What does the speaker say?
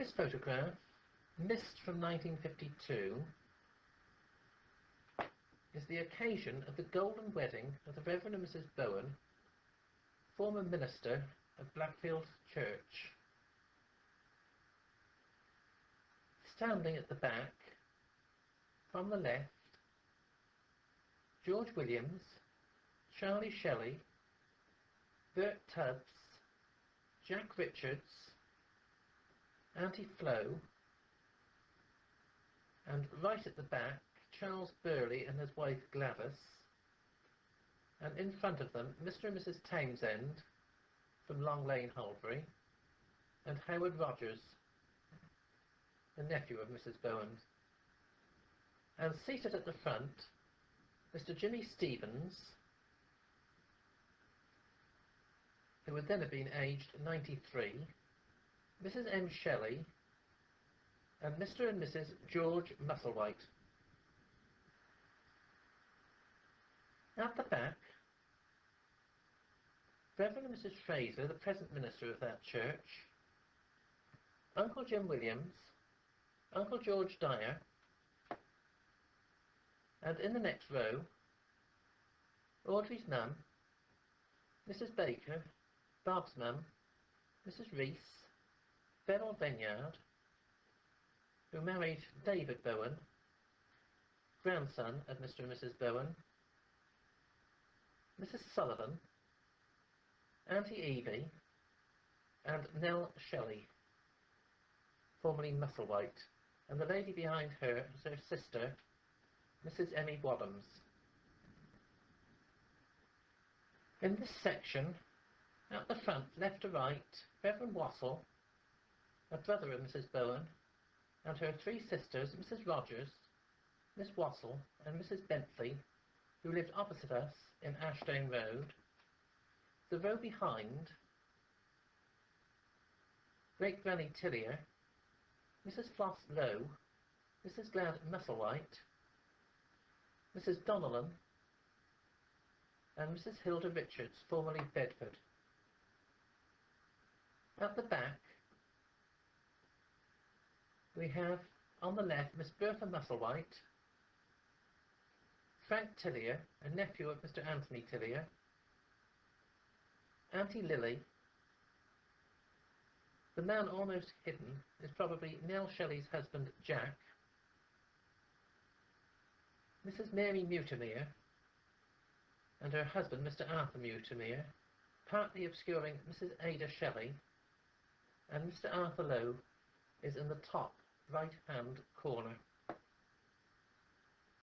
This photograph, missed from 1952, is the occasion of the golden wedding of the Reverend and Mrs. Bowen, former minister of Blackfield Church. Standing at the back, from the left, George Williams, Charlie Shelley, Bert Tubbs, Jack Richards, Auntie Flo, and right at the back, Charles Burley and his wife Gladys, and in front of them, Mr. and Mrs. Townsend from Long Lane, Holbury, and Howard Rogers, the nephew of Mrs. Bowen. And seated at the front, Mr. Jimmy Stevens, who would then have been aged 93, Mrs. M. Shelley, and Mr. and Mrs. George Musselwhite. At the back, Reverend and Mrs. Fraser, the present minister of that church, Uncle Jim Williams, Uncle George Dyer, and in the next row, Audrey's mum, Mrs. Baker, Bob's mum, Mrs. Rees, Beryl Benyard, who married David Bowen, grandson of Mr. and Mrs. Bowen, Mrs. Sullivan, Auntie Evie, and Nell Shelley, formerly Musselwhite, and the lady behind her is her sister, Mrs. Emmy Wadhams. In this section, at the front, left to right, Reverend Wassell, a brother of Mrs. Bowen, and her three sisters, Mrs. Rogers, Miss Wassell, and Mrs. Bentley, who lived opposite us in Ashdown Road. The row behind, Great Granny Tillier, Mrs. Floss Lowe, Mrs. Glad Musselwhite, Mrs. Donnellan, and Mrs. Hilda Richards, formerly Bedford. At the back, we have, on the left, Miss Bertha Musselwhite, Frank Tillier, a nephew of Mr. Anthony Tillier, Auntie Lily. The man almost hidden is probably Nell Shelley's husband, Jack, Mrs. Mary Mutimere, and her husband, Mr. Arthur Mutimere, partly obscuring Mrs. Ada Shelley, and Mr. Arthur Lowe is in the top right-hand corner.